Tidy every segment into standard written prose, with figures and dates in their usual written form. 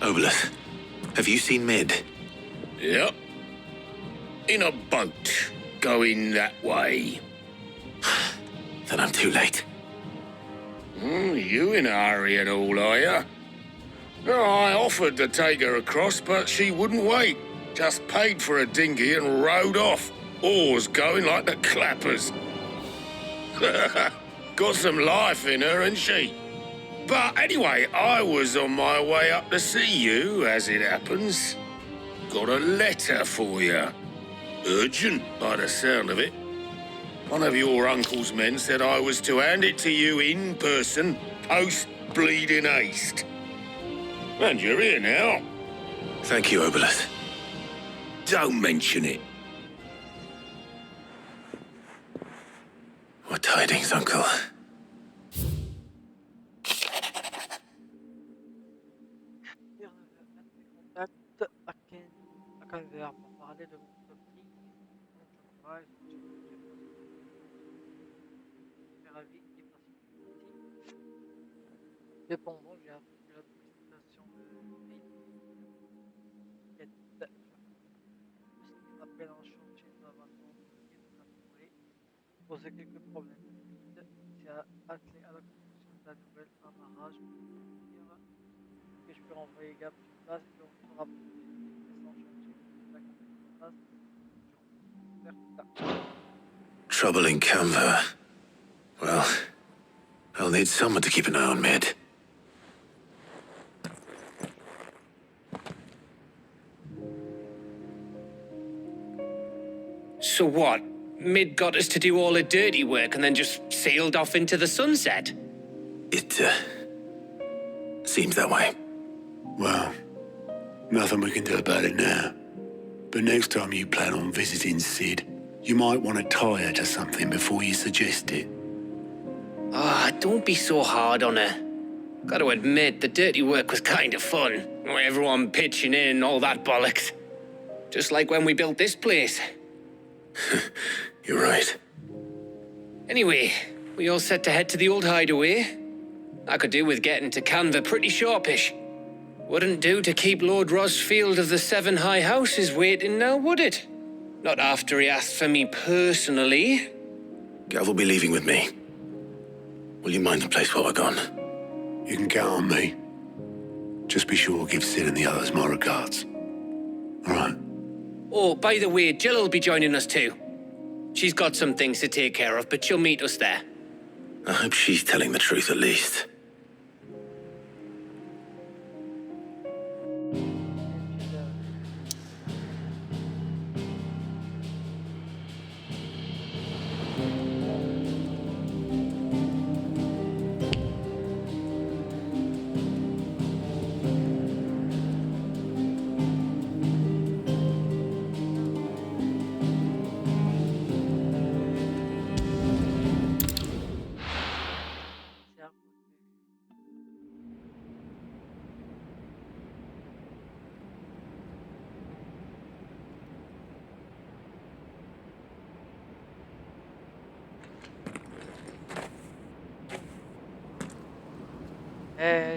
Obelus, have you seen Mid? Yep. In a boat, going that way. Then I'm too late. You in a hurry and all, are you? Oh, I offered to take her across, but she wouldn't wait. Just paid for a dinghy and rowed off. Oars going like the clappers. Got some life in her, ain't she? But anyway, I was on my way up to see you, as it happens. Got a letter for you. Urgent, by the sound of it. One of your uncle's men said I was to hand it to you in person, post-bleeding haste. And you're here now. Thank you, Obelus. Don't mention it. What tidings, Uncle? Contact à Calvaire pour parler de mon topic. Je travaille sur la vie qui est passée. Cependant, j'ai appris que l'administration de pays est appelle un chantier d'avancement et de contrôler, poser quelques problèmes techniques, s'est attelé à la construction d'un nouvel amarrage pour dire que je peux envoyer Gap sur place et on fera Trouble in Canva. Well, I'll need someone to keep an eye on Mid. So what? Mid got us to do all the dirty work and then just sailed off into the sunset? It, seems that way. Well, nothing we can do about it now. But next time you plan on visiting Sid, you might want to tie her to something before you suggest it. Ah, don't be so hard on her. Gotta admit, the dirty work was kind of fun. Everyone pitching in and all that bollocks. Just like when we built this place. You're right. Anyway, we all set to head to the old hideaway. I could do with getting to Canva pretty sharpish. Wouldn't do to keep Lord Rosfield of the Seven High Houses waiting now, would it? Not after he asked for me personally. Gav will be leaving with me. Will you mind the place while we're gone? You can count on me. Just be sure to give Sid and the others my regards. All right? Oh, by the way, Jill will be joining us too. She's got some things to take care of, but she'll meet us there. I hope she's telling the truth at least.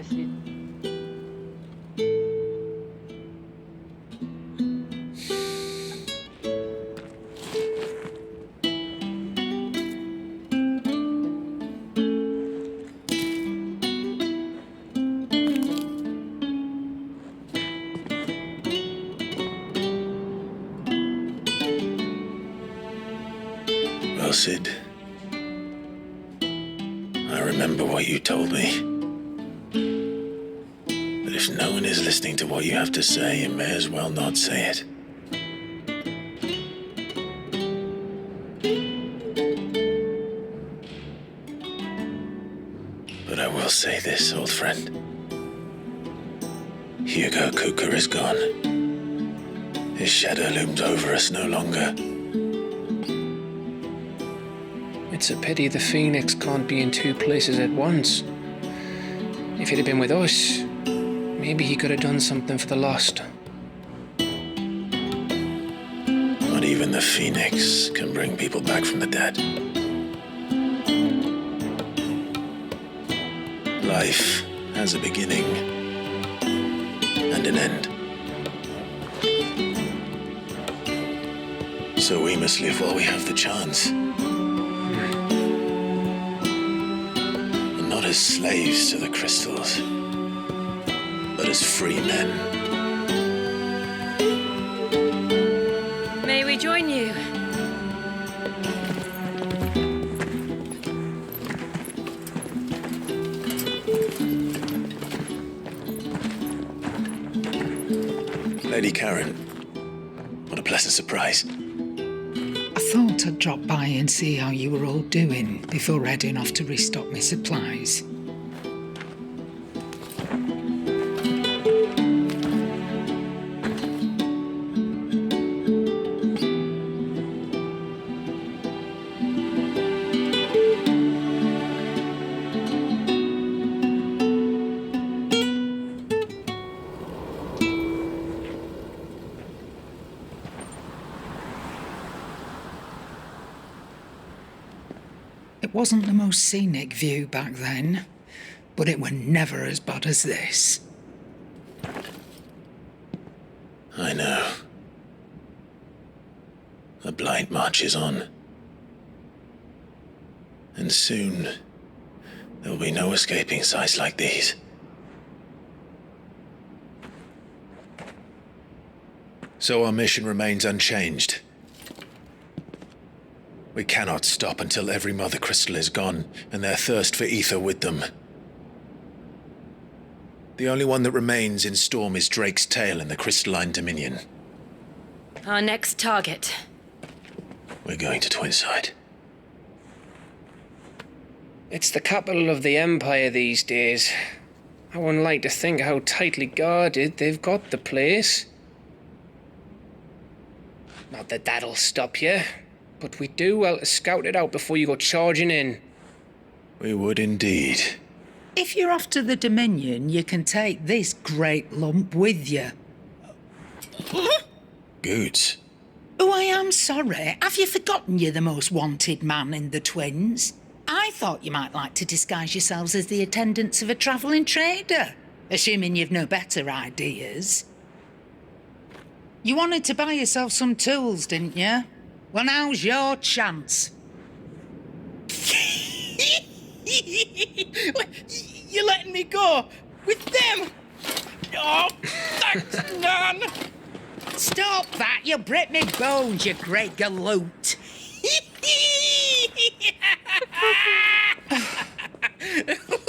Si. Well, Sid, I remember what you told me. But if no one is listening to what you have to say, you may as well not say it. But I will say this, old friend. Hugo Kuka is gone. His shadow looms over us no longer. It's a pity the Phoenix can't be in two places at once. If he'd have been with us, maybe he could have done something for the lost. Not even the Phoenix can bring people back from the dead. Life has a beginning and an end. So we must live while we have the chance. And not as slaves to the crystals, but as free men. May we join you? Lady Karen, what a pleasant surprise. I thought I'd drop by and see how you were all doing before heading off to restock my supplies. It wasn't the most scenic view back then, but it were never as bad as this. I know. The blight marches on. And soon, there will be no escaping sights like these. So our mission remains unchanged. We cannot stop until every mother crystal is gone, and their thirst for ether with them. The only one that remains in Storm is Drake's tail in the crystalline dominion. Our next target. We're going to Twinside. It's the capital of the Empire these days. I wouldn't like to think how tightly guarded they've got the place. Not that that'll stop you, but we'd do well to scout it out before you go charging in. We would indeed. If you're off to the Dominion, you can take this great lump with you. Goods. Oh, I am sorry. Have you forgotten you're the most wanted man in the Twins? I thought you might like to disguise yourselves as the attendants of a travelling trader, assuming you've no better ideas. You wanted to buy yourself some tools, didn't you? Well, now's your chance. You're letting me go with them? Oh, thanks, Nan. Stop that! You'll break me bones, you great galoot.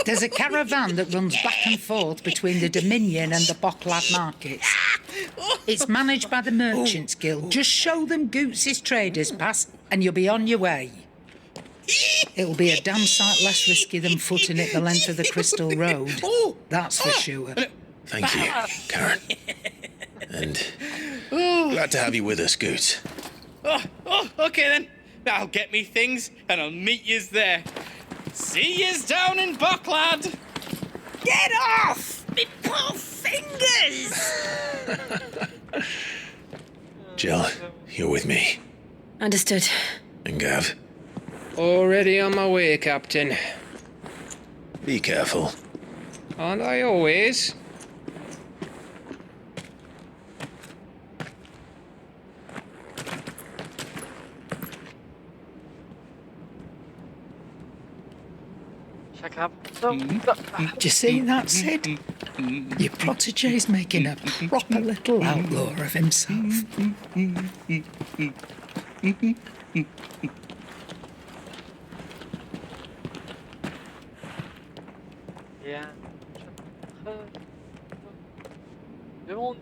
There's a caravan that runs back and forth between the Dominion and the Bocklad markets. It's managed by the Merchants Guild. Just show them Goots' traders pass and you'll be on your way. It'll be a damn sight less risky than footing it the length of the Crystal Road. That's for sure. Thank you, Karen. And glad to have you with us, Goots. Okay then. I'll get me things and I'll meet yous there. See yous down in Bocklad. Get off! Me poor fingers! Jill, you're with me. Understood. And Gav, Already on my way, Captain. be careful. Aren't I always? Chacun pour ça. Do you see that, Sid? Your protege's making a proper little outlaw of himself. Et un chapitre de monde.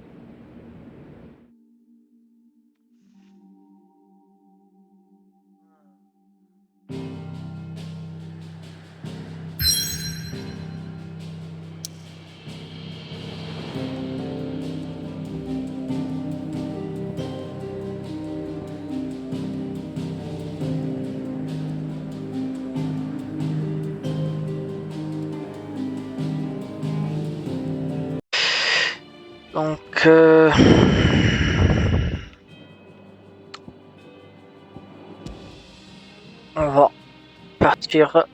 Donc, on va partir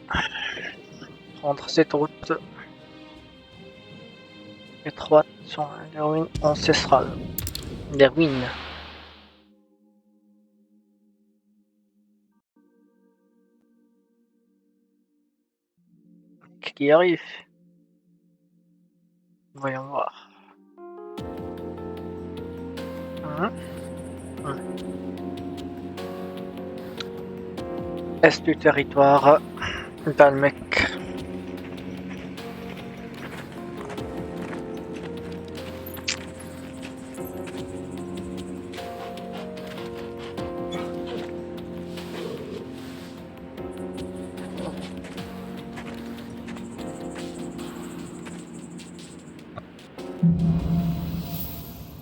prendre cette route étroite. sont les ruines ancestrales. Des ruines. Qu'est-ce qui arrive? Voyons voir. Est du territoire d'Almec.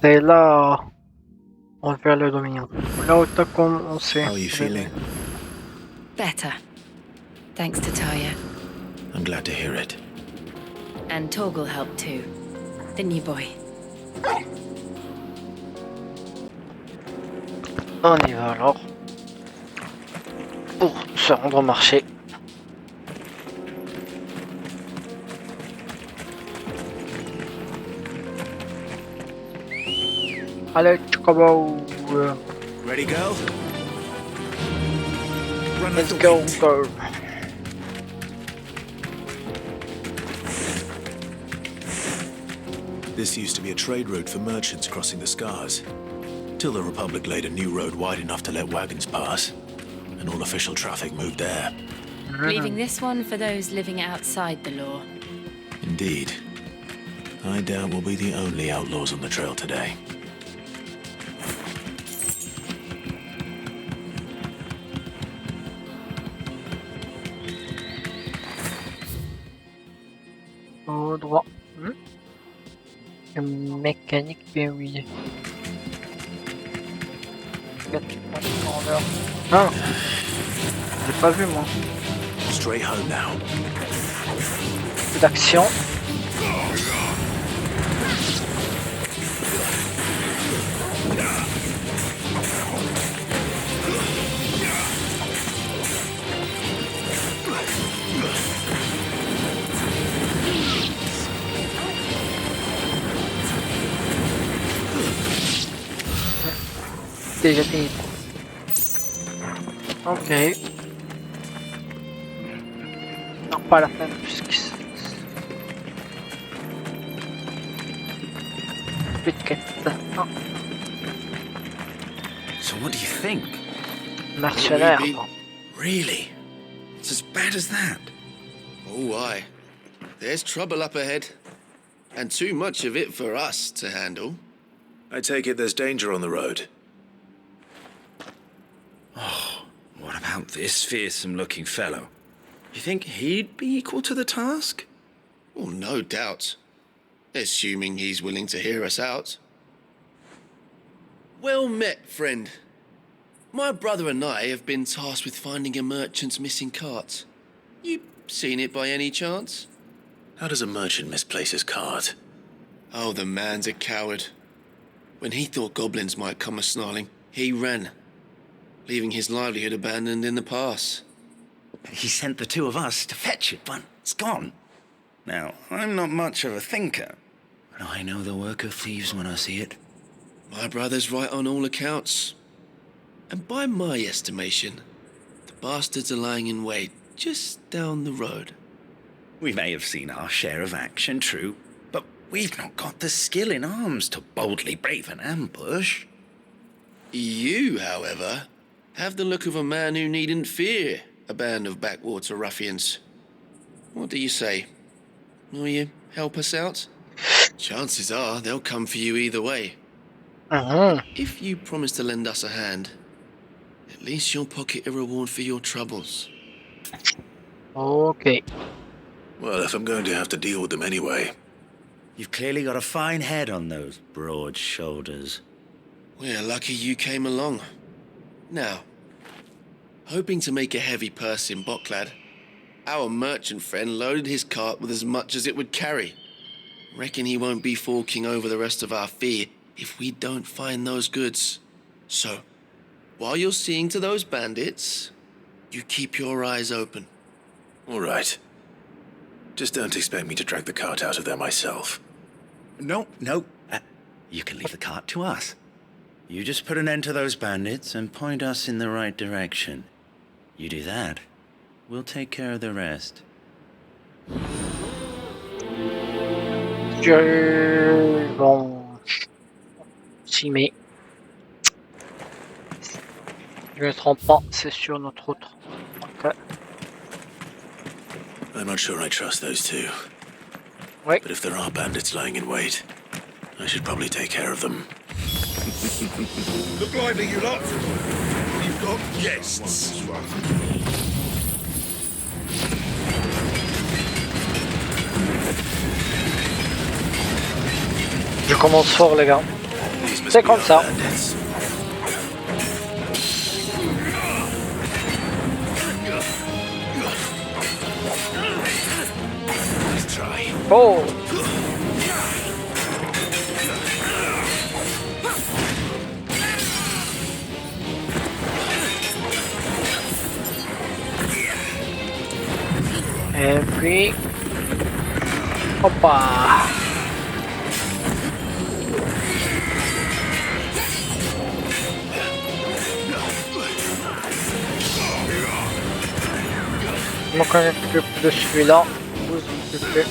C'est là envers le dominion. Là où t'as commencé. How are you feeling? Better. Thanks to Taya. I'm glad to hear it. And Torgal helped too. Didn't you, boy? On y va alors. Pour se rendre au marché. Allez, Chocobo. Ready, girl? Run Let's like the go, wind. girl. This used to be a trade route for merchants crossing the Scars. Till the Republic laid a new road wide enough to let wagons pass. And all official traffic moved there. Leaving this one for those living outside the law. Indeed. I doubt we'll be the only outlaws on the trail today. Au droit. Mécanique verrouillée. Ah, j'ai pas vu moi. Straight home now. Peu d'action. Déjà fini. Ok. Non, pas la fin, puisque plus de quête. Non. So what do you think? Mercenaire. Really? It's as bad as that? Oh, aye. There's trouble up ahead. And too much of it for us to handle. I take it there's danger on the road. What about this fearsome-looking fellow? You think he'd be equal to the task? Oh, no doubt. Assuming he's willing to hear us out. Well met, friend. My brother and I have been tasked with finding a merchant's missing cart. You seen it by any chance? How does a merchant misplace his cart? Oh, the man's a coward. When he thought goblins might come a-snarling, he ran, leaving his livelihood abandoned in the pass. He sent the two of us to fetch it, but it's gone. Now, I'm not much of a thinker, but I know the work of thieves when I see it. My brother's right on all accounts. And by my estimation, the bastards are lying in wait just down the road. We may have seen our share of action, true, but we've not got the skill in arms to boldly brave an ambush. You, however, have the look of a man who needn't fear a band of backwater ruffians. What do you say? Will you help us out? Chances are they'll come for you either way. If you promise to lend us a hand, at least you'll pocket a reward for your troubles. Ok. Well, if I'm going to have to deal with them anyway. You've clearly got a fine head on those broad shoulders. We're lucky you came along. Now, hoping to make a heavy purse in Boklad, our merchant friend loaded his cart with as much as it would carry. Reckon he won't be forking over the rest of our fee if we don't find those goods. So, while you're seeing to those bandits, you keep your eyes open. All right. Just don't expect me to drag the cart out of there myself. No. You can leave the cart to us. You just put an end to those bandits and point us in the right direction. You do that, we'll take care of the rest. Bon. 6 mai. Je ne me trompe pas, c'est sur notre route. Ok. I'm not sure I trust those two. Oui. But if there are bandits lying in wait, I should probably take care of them. Look lively, you lot. You've got guests. Je commence fort, les gars. These must C'est be comme our ça. bandits. Nice try. Oh! Et puis... Hoppa! Je m'en occupe de celui-là. Vous occupez.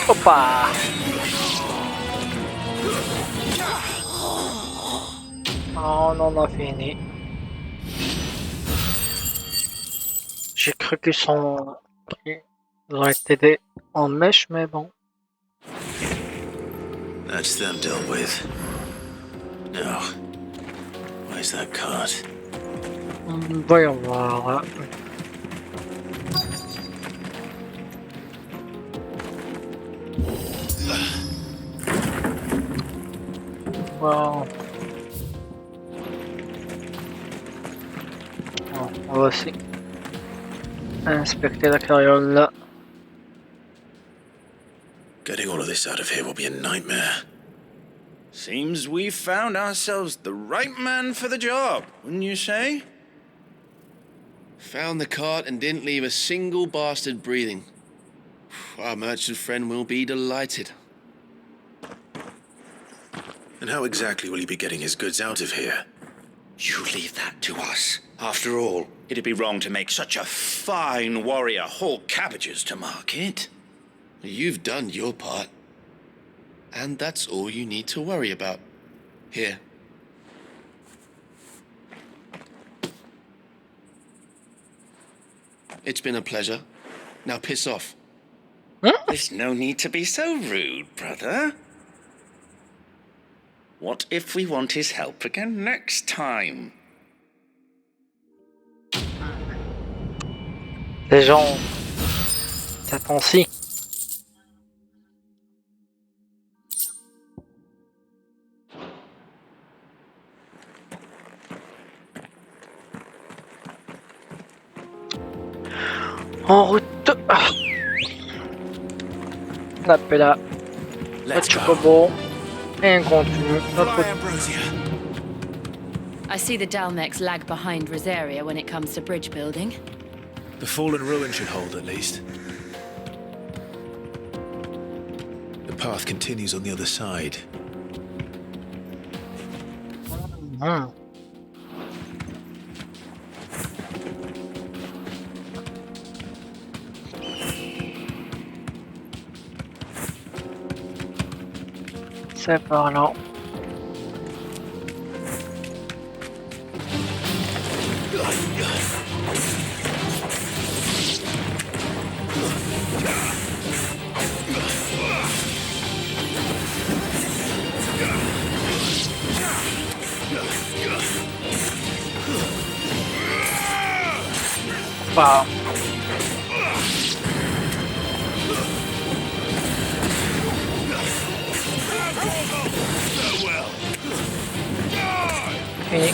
Hoppa! On en a fini. J'ai cru qu'ils ont été en mèche, mais bon. That's them dealt with. Now, where's that cart? Voyons voir. Wow. Bon, on va aussi inspecter la carriole là. Getting all of this out of here will be a nightmare. Seems we've found ourselves the right man for the job, wouldn't you say? Found the cart and didn't leave a single bastard breathing. Our merchant friend will be delighted. And how exactly will he be getting his goods out of here? You leave that to us. After all, it'd be wrong to make such a fine warrior haul cabbages to market. You've done your part. And that's all you need to worry about. Here. It's been a pleasure. Now piss off. There's no need to be so rude, brother. What if we want his help again next time? Les gens, ça temps-ci. En route. On appelle la chocobo et on continue notre route. I see the Dalmex lag behind Rosaria when it comes to bridge building. The fallen ruin should hold at least. The path continues on the other side. C'est par là. Wow. Fini.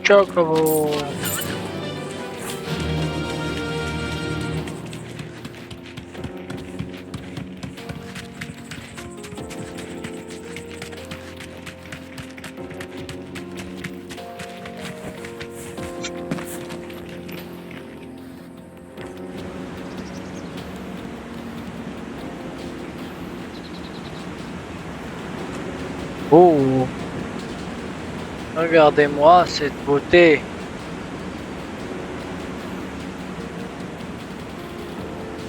Chocobo. Oh, regardez-moi cette beauté.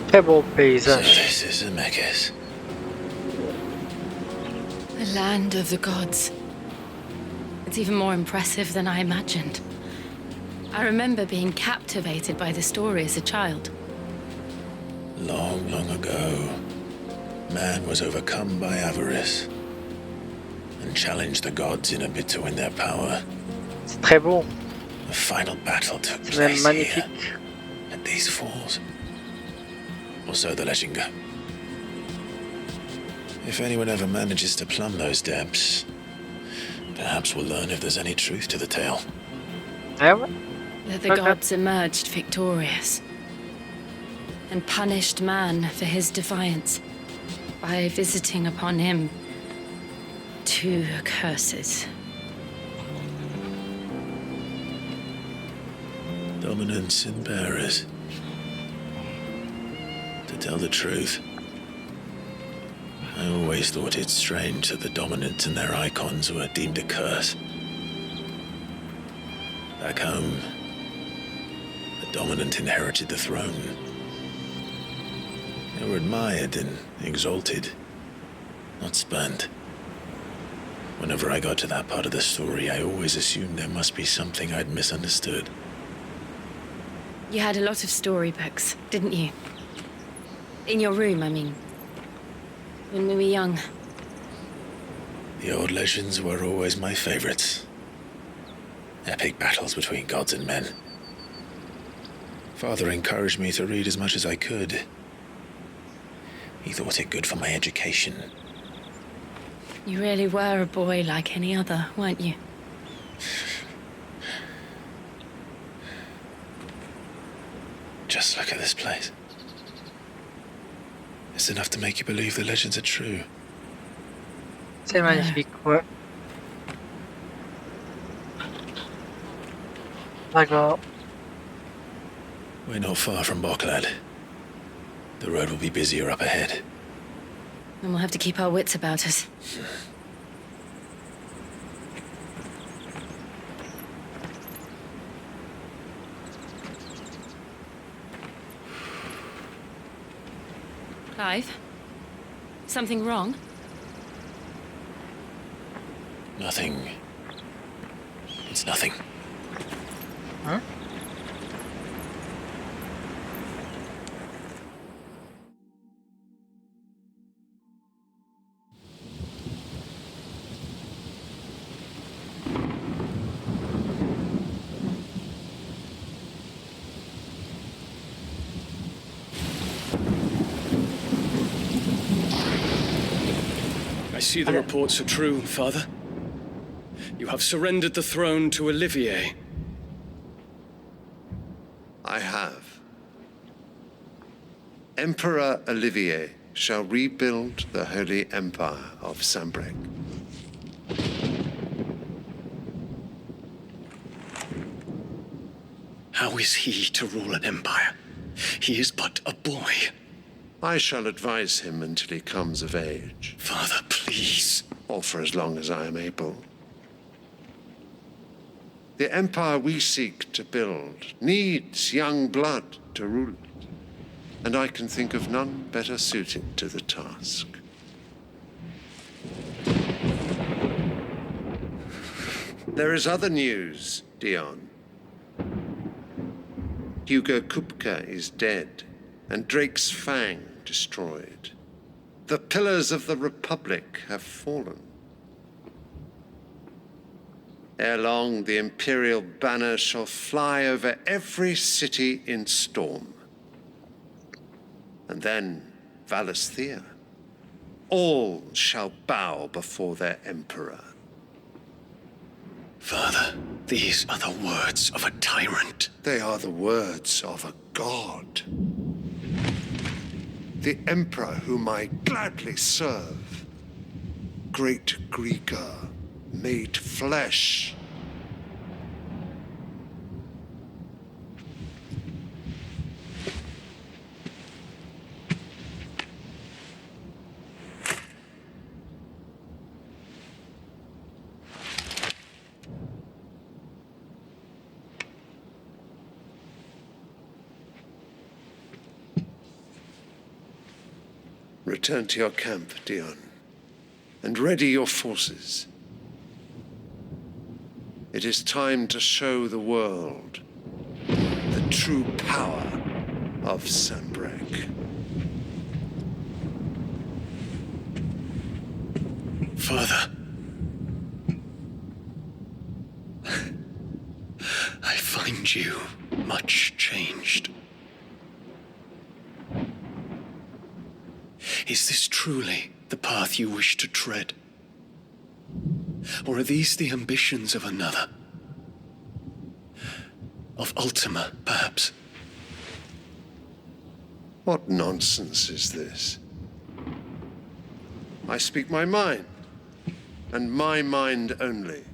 Très beau So paysage. this is Zemeckis. The land of the gods. It's even more impressive than I imagined. I remember being captivated by the story as a child. Long, long ago, man was overcome by avarice and challenged the gods in a bid to win their power. C'est très beau. The final battle took C'est même place magnifique. here, at these falls. Or so the legend goes. If anyone ever manages to plumb those depths, perhaps we'll learn if there's any truth to the tale. Eh ouais. That the Okay. gods emerged victorious and punished man for his defiance by visiting upon him 2 curses. Dominance in bearers. To tell the truth, I always thought it strange that the dominant and their icons were deemed a curse. Back home, the dominant inherited the throne. They were admired and exalted, not spurned. Whenever I got to that part of the story, I always assumed there must be something I'd misunderstood. You had a lot of storybooks, didn't you? In your room, I mean. When we were young. The old legends were always my favorites. Epic battles between gods and men. Father encouraged me to read as much as I could. He thought it good for my education. You really were a boy like any other, weren't you? Just look at this place. It's enough to make you believe the legends are true. C'est magnifique, ouais. D'accord. We're not far from Boklad. The road will be busier up ahead. And we'll have to keep our wits about us. Clive? Something wrong? Nothing. It's nothing. Huh? I see the reports are true, Father. You have surrendered the throne to Olivier. I have. Emperor Olivier shall rebuild the Holy Empire of Sambrec. How is he to rule an empire? He is but a boy. I shall advise him until he comes of age. Father, please. Or for as long as I am able. The empire we seek to build needs young blood to rule it, and I can think of none better suited to the task. There is other news, Dion. Hugo Kupka is dead, and Drake's Fang destroyed. The pillars of the Republic have fallen. Ere long, the Imperial banner shall fly over every city in Storm. And then, Valisthea. All shall bow before their Emperor. Father, these are the words of a tyrant. They are the words of a god. The Emperor whom I gladly serve. Great Greeker, made flesh. Return to your camp, Dion, and ready your forces. It is time to show the world the true power of Sanbreque. Father. I find you much changed. Is this truly the path you wish to tread? Or are these the ambitions of another? Of Ultima, perhaps? What nonsense is this? I speak my mind, and my mind only.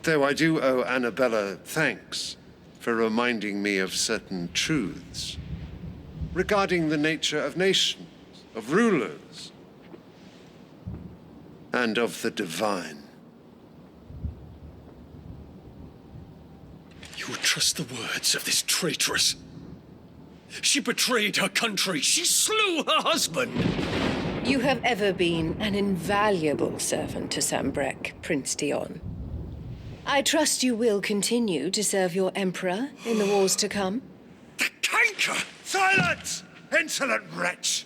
Though I do owe Annabella thanks for reminding me of certain truths regarding the nature of nations, of rulers, and of the divine. You would trust the words of this traitress? She betrayed her country. She slew her husband. You have ever been an invaluable servant to Sanbreque, Prince Dion. I trust you will continue to serve your emperor in the wars to come. The canker! Silence! Insolent wretch!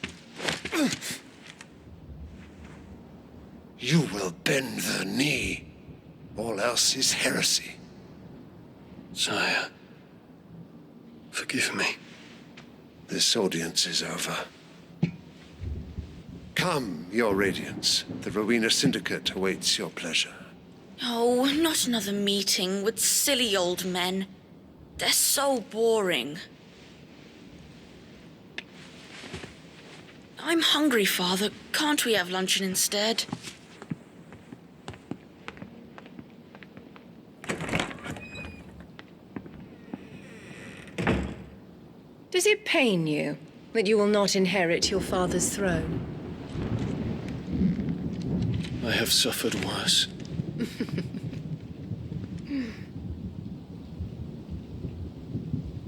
You will bend the knee. All else is heresy. Sire, forgive me. This audience is over. Come, your radiance. The Rowena Syndicate awaits your pleasure. Oh, not another meeting with silly old men. They're so boring. I'm hungry, Father. Can't we have luncheon instead? Does it pain you that you will not inherit your father's throne? I have suffered worse.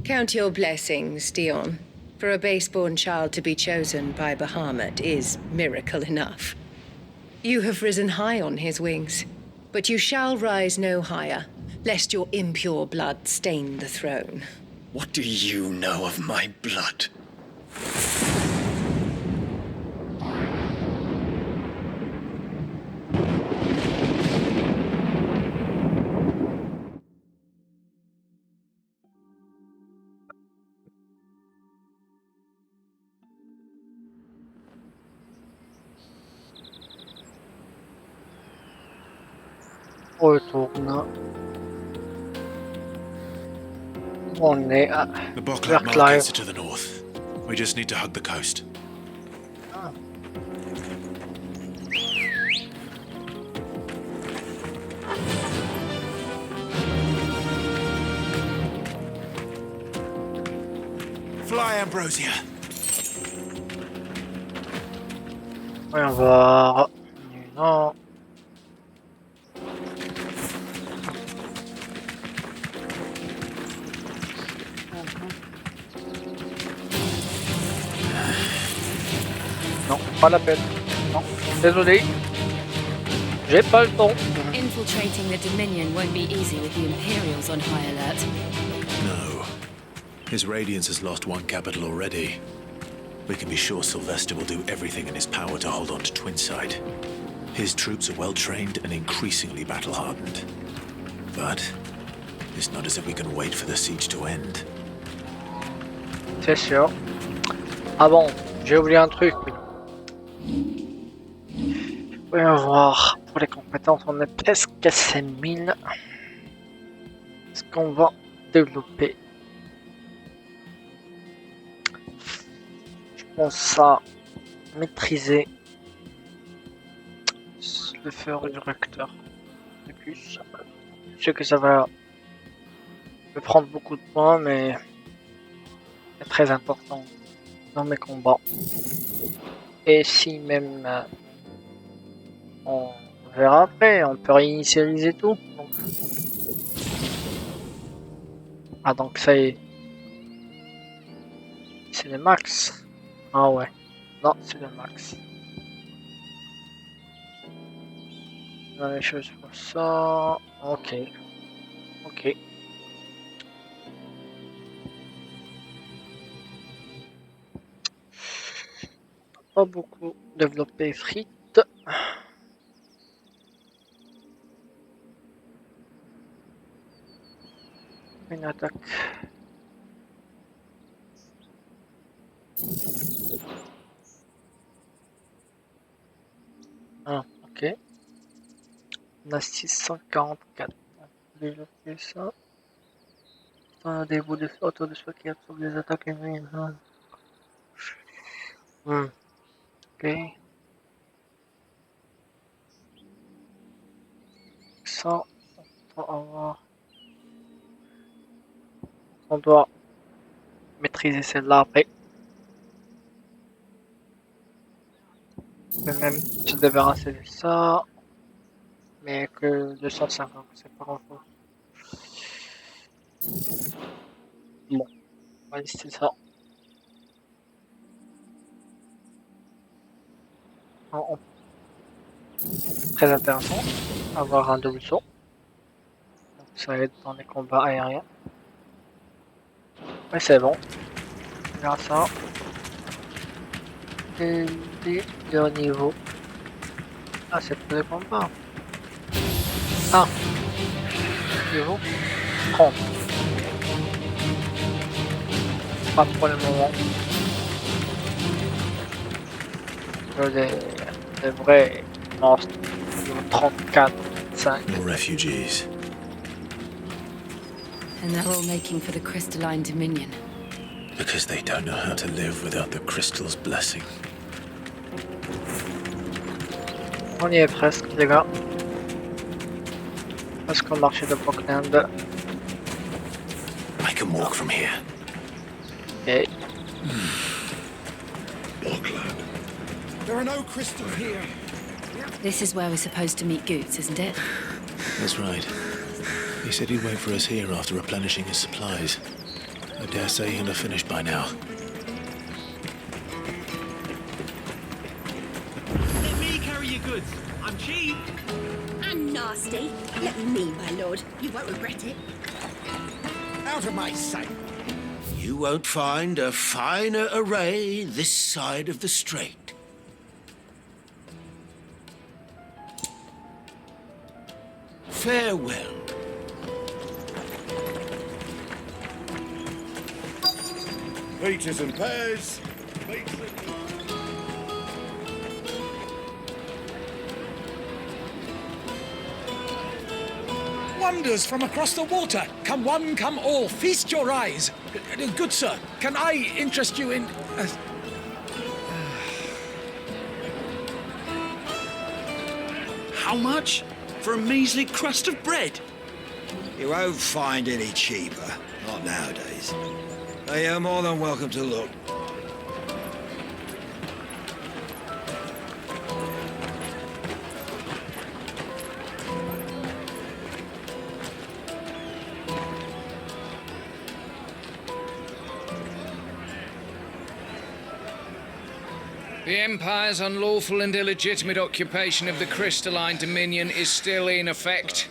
Count your blessings, Dion. For a base-born child to be chosen by Bahamut is miracle enough. You have risen high on his wings, but you shall rise no higher, lest your impure blood stain the throne. What do you know of my blood? Retourne. On est à The Bocklet markets are to the north. We just need to hug the coast. Ah. Fly, Ambrosia. Ouais, on va... Non. Non, pas la peine. Non, désolé. J'ai pas le temps. Infiltrating the Dominion won't be easy with the Imperials on high alert. No. His Radiance has lost one capital already. We can be sure Sylvester will do everything in his power to hold on to Twinside. His troops are well-trained and increasingly battle-hardened. But it's not as if we can wait for the siege to end. C'est sûr. Ah bon, j'ai oublié un truc. Voyons voir. Pour les compétences, on est presque à 5000. Est-ce qu'on va développer? Je pense à maîtriser le feu résurrecteur. Opus. Je sais que ça va me prendre beaucoup de points, mais c'est très important dans mes combats. Et si même on verra après, on peut réinitialiser tout. Donc... Ah donc ça y est. c'est le max. Ah ouais. Non, c'est le max. Dans les choses pour ça. Ok. Ok. Pas beaucoup développé frites. Une attaque. Ah, ok. On a 644. Développer ça. On a des bouts de feu autour de soi qui absorbent les attaques ennemies. Ok. Ça, on va avoir. On doit maîtriser celle-là après. Je vais même se débarrasser de ça. Mais que 250, c'est pas grand chose. Bon, on va lister ça. Très intéressant. Avoir un double saut. Donc, ça aide dans les combats aériens. Mais c'est bon. On verra ça. Et de haut niveau. Ah, c'est pour les combats. Ah. Niveau 30. Pas pour le moment. Des vrais monstres. Niveau 34, 5. More refugees. And they're all making for the crystalline dominion. Because they don't know how to live without the crystal's blessing. On y est presque, les gars. Presque au marché de Brockland. I can walk from here. Okay. There are no crystals here. This is where we're supposed to meet Goots, isn't it? That's right. He said he'd wait for us here after replenishing his supplies. I dare say he'll have finished by now. Let me carry your goods. I'm cheap. And nasty. Let me, my lord. You won't regret it. Out of my sight. You won't find a finer array this side of the strait. Farewell. Peaches and pears. Wonders from across the water. Come one, come all. Feast your eyes. Good sir, can I interest you in... How much? For a measly crust of bread? You won't find any cheaper. Not nowadays. But you're more than welcome to look. The Empire's unlawful and illegitimate occupation of the crystalline dominion is still in effect.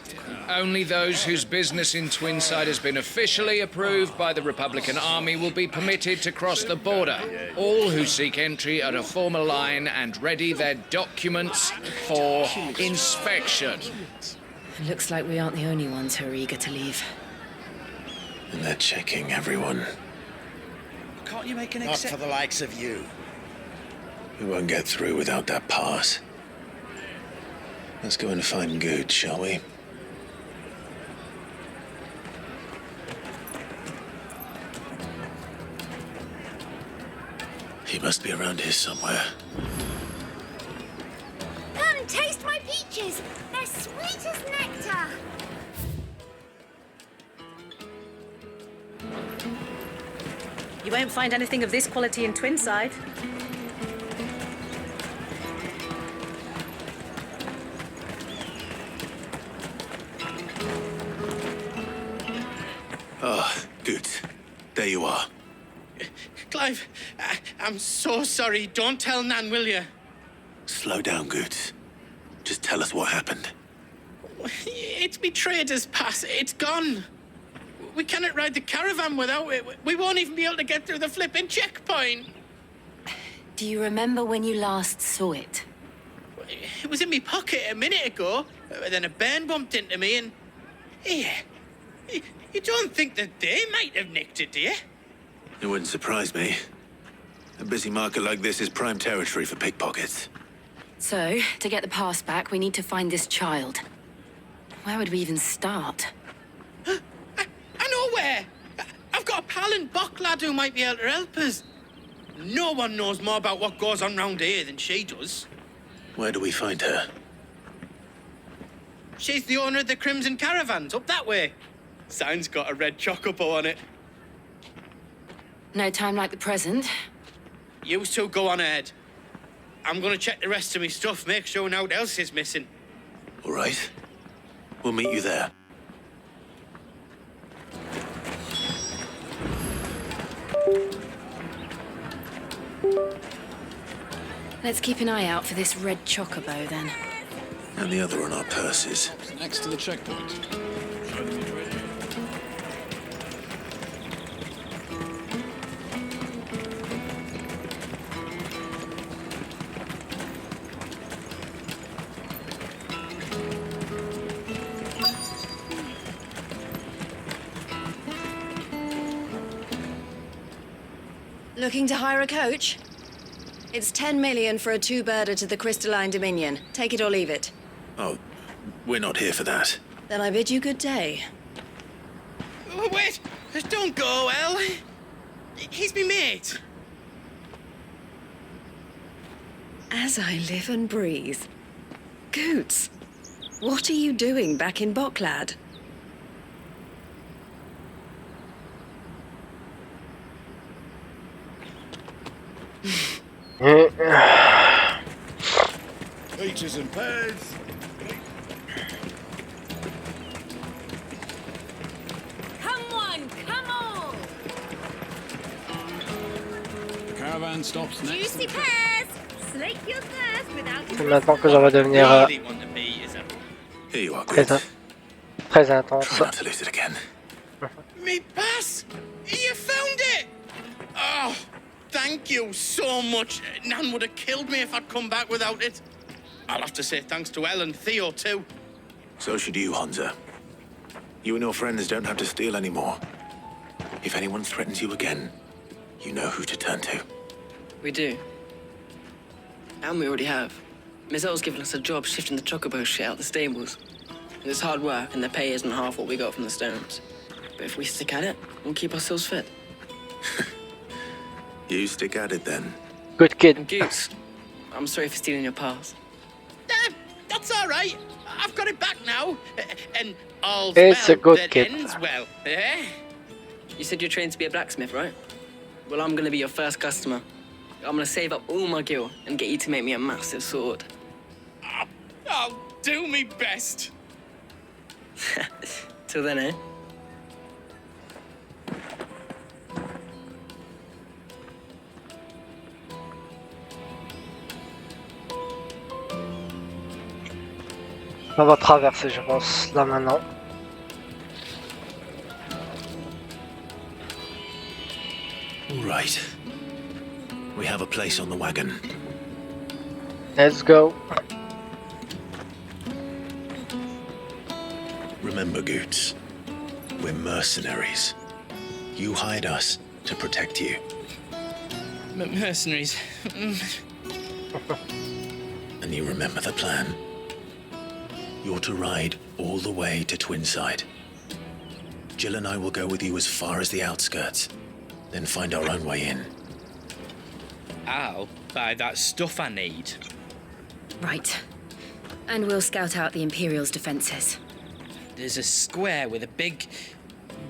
Only those whose business in Twinside has been officially approved by the Republican Army will be permitted to cross the border. All who seek entry are to form a line and ready their documents for inspection. It looks like we aren't the only ones who are eager to leave. And they're checking everyone. Can't you make an Not for the likes of you. We won't get through without that pass. Let's go and find Good, shall we? He must be around here somewhere. Come, taste my peaches. They're sweet as nectar. You won't find anything of this quality in Twinside. Ah, good. There you are. Clive, I'm so sorry. Don't tell Nan, will you? Slow down, Goots. Just tell us what happened. It's me trader's pass. It's gone. We cannot ride the caravan without it. We won't even be able to get through the flipping checkpoint. Do you remember when you last saw it? It was in my pocket a minute ago. Then a bairn bumped into me and... Yeah. You don't think that they might have nicked it, do you? It wouldn't surprise me. A busy market like this is prime territory for pickpockets. So, to get the pass back, we need to find this child. Where would we even start? I know where. I've got a pal in Bocklad who might be able to help us. No one knows more about what goes on round here than she does. Where do we find her? She's the owner of the Crimson Caravans, up that way. Sign's got a red chocobo on it. No time like the present. You two go on ahead. I'm gonna check the rest of my stuff, make sure no one else is missing. All right. We'll meet you there. Let's keep an eye out for this red chocobo, then. And the other on our purses. Next to the checkpoint. Looking to hire a coach? It's 10 million for a two-birder to the Crystalline Dominion. Take it or leave it. Oh, we're not here for that. Then I bid you good day. Wait! Don't go, El. He's me mate. As I live and breathe. Goots, what are you doing back in Bocklad? Peaches and pears. Come on, come on! Caravan stops next. Juicy pears! Slake your thirst without... C'est maintenant que j'en vais devenir Here you are, très, Grit. très intense. Try not to lose it again. Me pass! You found it! Oh, thank you so much. Nan would have killed me if I'd come back without it. I'll have to say thanks to Elle and Theo, too. So should you, Hansa. You and your friends don't have to steal anymore. If anyone threatens you again, you know who to turn to. We do. And we already have. Mizelle's given us a job shifting the chocobo shit out the stables. It's hard work, and the pay isn't half what we got from the stones. But if we stick at it, we'll keep ourselves fit. You stick at it, then. Good kid. Goots, I'm sorry for stealing your pass. That's all right. I've got it back now. And all's It's well a good that kid. ends well, eh? You said you're trained to be a blacksmith, right? Well, I'm gonna be your first customer. I'm gonna save up all my gil and get you to make me a massive sword. I'll do me best. Till then, eh? On va traverser, je pense, là maintenant. All right. We have a place on the wagon. Let's go. Remember, Goots, we're mercenaries. You hired us to protect you. Mercenaries. And you remember the plan? You're to ride all the way to Twinside. Jill and I will go with you as far as the outskirts, then find our own way in. I'll buy that stuff I need. Right. And we'll scout out the Imperial's defenses. There's a square with a big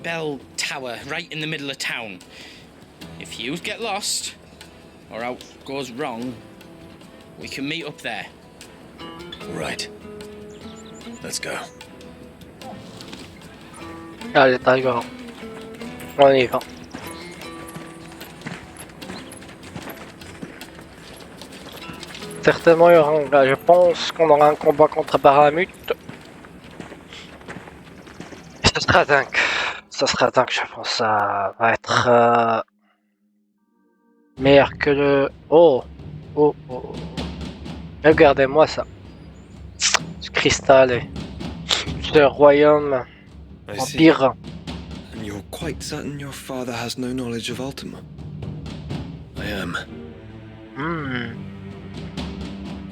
bell tower right in the middle of town. If you get lost, or out goes wrong, we can meet up there. All right. Let's go. Allez, d'accord. On y va. Certainement, il y aura je pense qu'on aura un combat contre Bahamut. Et ce sera dingue. Ce sera dingue, je pense. Ça va être meilleur que le... Oh. Regardez-moi ça. Ce cristal et ce royaume empire. And you're quite certain your father has no knowledge of Ultima? I am.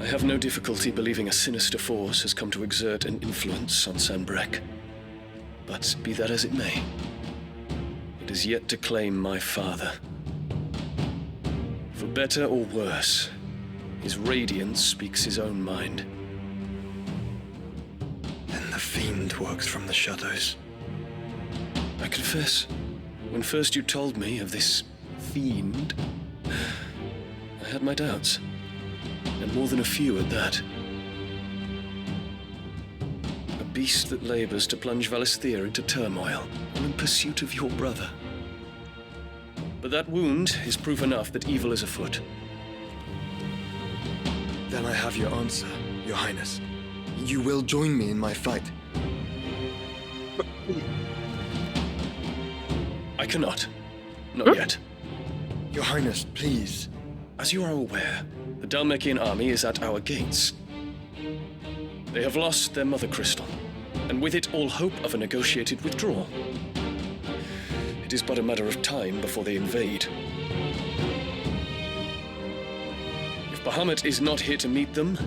I have no difficulty believing a sinister force has come to exert an influence on Sanbreque. But be that as it may, it is yet to claim my father. For better or worse, his radiance speaks his own mind. Then the fiend works from the shadows. I confess, when first you told me of this fiend, I had my doubts, and more than a few at that. A beast that labors to plunge Valisthea into turmoil, all in pursuit of your brother. But that wound is proof enough that evil is afoot. Then I have your answer, Your Highness. You will join me in my fight. I cannot. Not yet. Your Highness, please. As you are aware, the Dhalmekian army is at our gates. They have lost their mother crystal, and with it all hope of a negotiated withdrawal. It is but a matter of time before they invade. If Bahamut is not here to meet them,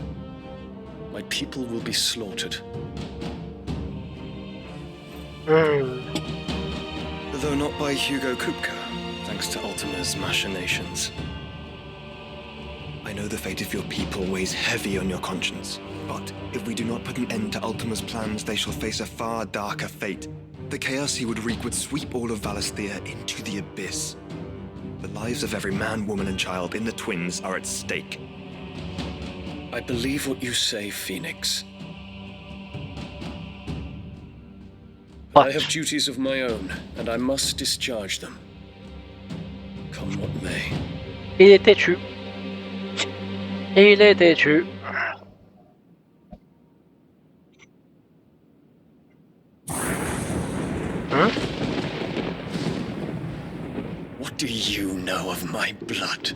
my people will be slaughtered. Though not by Hugo Kupka, thanks to Ultima's machinations. I know the fate of your people weighs heavy on your conscience, but if we do not put an end to Ultima's plans, they shall face a far darker fate. The chaos he would wreak would sweep all of Valisthea into the abyss. The lives of every man, woman, and child in the Twins are at stake. I believe what you say, Phoenix. I have duties of my own, and I must discharge them. Come what may. Il est têtu. Il est têtu. What do you know of my blood?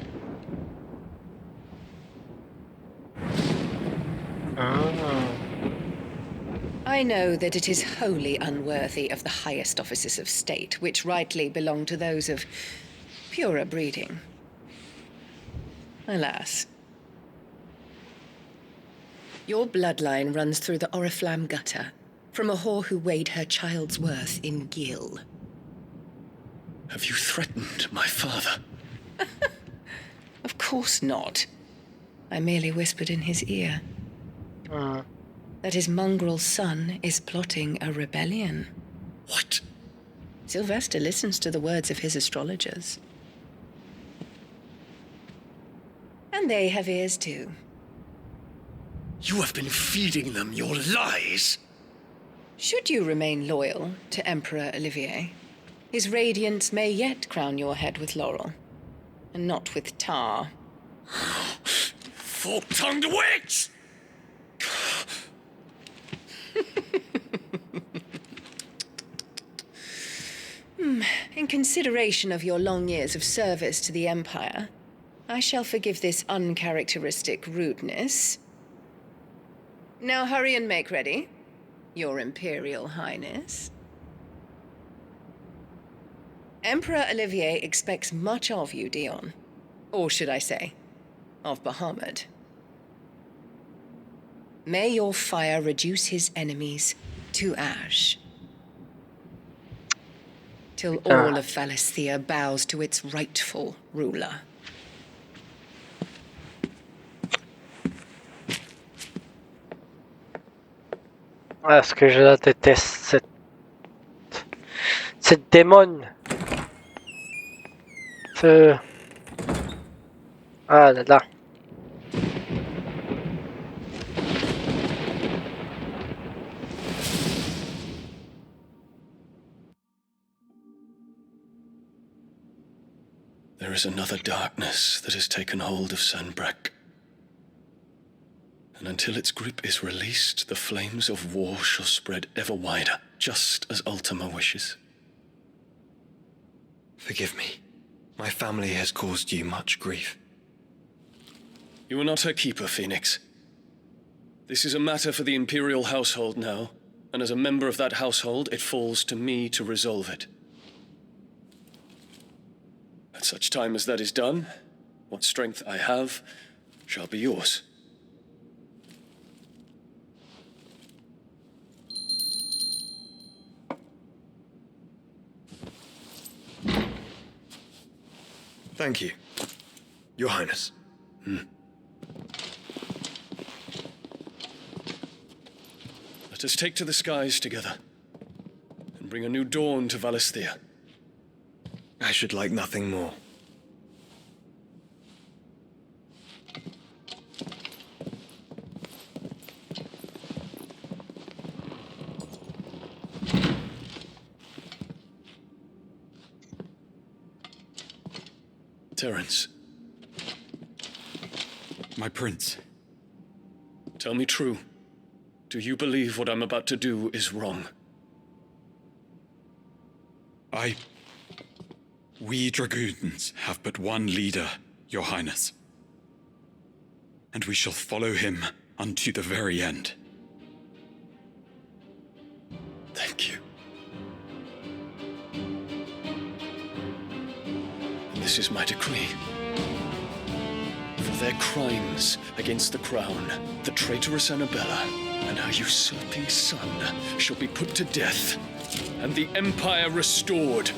I know that it is wholly unworthy of the highest offices of state, which rightly belong to those of purer breeding. Alas. Your bloodline runs through the Oriflamme gutter, from a whore who weighed her child's worth in gill. Have you threatened my father? Of course not. I merely whispered in his ear. That his mongrel son is plotting a rebellion. What? Sylvester listens to the words of his astrologers. And they have ears too. You have been feeding them your lies. Should you remain loyal to Emperor Olivier, his radiance may yet crown your head with laurel, and not with tar. Fork-tongued witch! In consideration of your long years of service to the Empire, I shall forgive this uncharacteristic rudeness. Now hurry and make ready, Your Imperial Highness. Emperor Olivier expects much of you, Dion. Or should I say, of Bahamut. May your fire reduce his enemies to ash. Till all of Valisthea bows to its rightful ruler. Ah, ce que je la déteste, cette démon. Ah là là. There is another darkness that has taken hold of Sanbreque. And until its grip is released, the flames of war shall spread ever wider, just as Ultima wishes. Forgive me. My family has caused you much grief. You are not her keeper, Phoenix. This is a matter for the Imperial household now, and as a member of that household, it falls to me to resolve it. At such time as that is done, what strength I have shall be yours. Thank you, Your Highness. Let us take to the skies together, and bring a new dawn to Valisthea. I should like nothing more. Terence. My prince. Tell me true. Do you believe what I'm about to do is wrong? We dragoons have but one leader, Your Highness. And we shall follow him unto the very end. Thank you. And this is my decree. For their crimes against the crown, the traitorous Annabella and her usurping son shall be put to death, and the Empire restored.